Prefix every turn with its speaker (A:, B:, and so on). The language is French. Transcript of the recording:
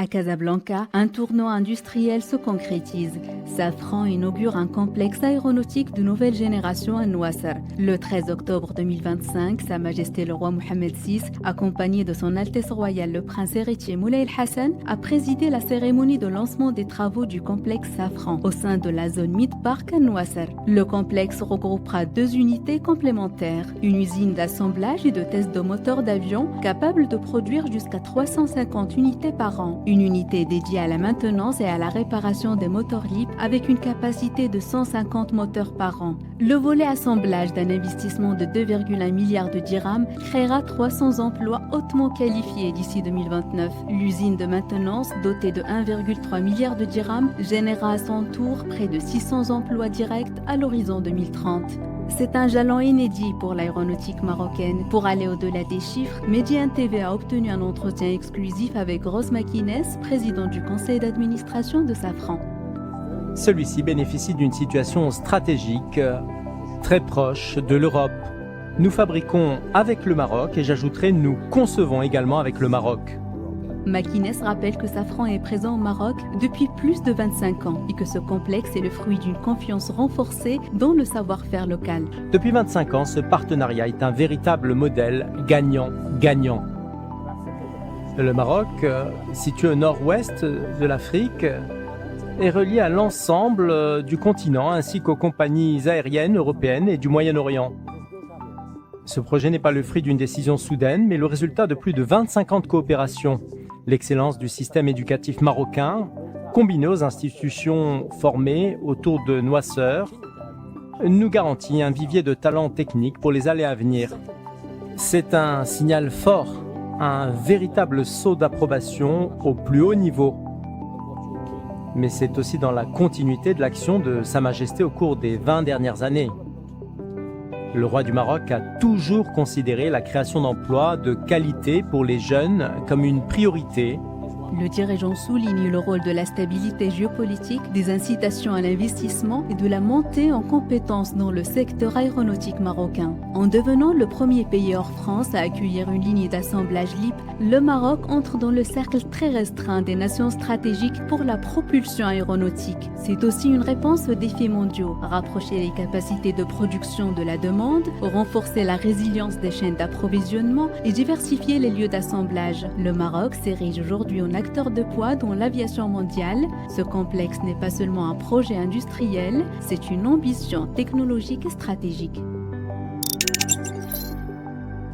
A: À Casablanca, un tournoi industriel se concrétise. Safran inaugure un complexe aéronautique de nouvelle génération à Nouassar. Le 13 octobre 2025, Sa Majesté le roi Mohamed VI, accompagné de son Altesse royale le prince héritier Moulay El Hassan, a présidé la cérémonie de lancement des travaux du complexe Safran au sein de la zone Mid-Park à Nouassar. Le complexe regroupera 2 unités complémentaires, une usine d'assemblage et de test de moteurs d'avion capable de produire jusqu'à 350 unités par an. Une unité dédiée à la maintenance et à la réparation des moteurs LEAP avec une capacité de 150 moteurs par an. Le volet assemblage d'un investissement de 2,1 milliards de dirhams créera 300 emplois hautement qualifiés d'ici 2029. L'usine de maintenance, dotée de 1,3 milliard de dirhams, générera à son tour près de 600 emplois directs à l'horizon 2030. C'est un jalon inédit pour l'aéronautique marocaine. Pour aller au-delà des chiffres, Médiane TV a obtenu un entretien exclusif avec Ross Makines, président du conseil d'administration de Safran.
B: Celui-ci bénéficie d'une situation stratégique très proche de l'Europe. Nous fabriquons avec le Maroc et j'ajouterai nous concevons également avec le Maroc.
A: Makines rappelle que Safran est présent au Maroc depuis plus de 25 ans et que ce complexe est le fruit d'une confiance renforcée dans le savoir-faire local.
B: Depuis 25 ans, ce partenariat est un véritable modèle gagnant-gagnant. Le Maroc, situé au nord-ouest de l'Afrique, est relié à l'ensemble du continent ainsi qu'aux compagnies aériennes européennes et du Moyen-Orient. Ce projet n'est pas le fruit d'une décision soudaine, mais le résultat de plus de 25 ans de coopération. L'excellence du système éducatif marocain, combinée aux institutions formées autour de Nouassar, nous garantit un vivier de talents techniques pour les années à venir. C'est un signal fort, un véritable saut d'approbation au plus haut niveau. Mais c'est aussi dans la continuité de l'action de Sa Majesté au cours des 20 dernières années. Le roi du Maroc a toujours considéré la création d'emplois de qualité pour les jeunes comme une priorité.
A: Le dirigeant souligne le rôle de la stabilité géopolitique, des incitations à l'investissement et de la montée en compétences dans le secteur aéronautique marocain. En devenant le premier pays hors France à accueillir une ligne d'assemblage LEAP, le Maroc entre dans le cercle très restreint des nations stratégiques pour la propulsion aéronautique. C'est aussi une réponse aux défis mondiaux, rapprocher les capacités de production de la demande, renforcer la résilience des chaînes d'approvisionnement et diversifier les lieux d'assemblage. Le Maroc s'érige aujourd'hui en acteur de poids dans l'aviation mondiale. Ce complexe n'est pas seulement un projet industriel, c'est une ambition technologique et stratégique.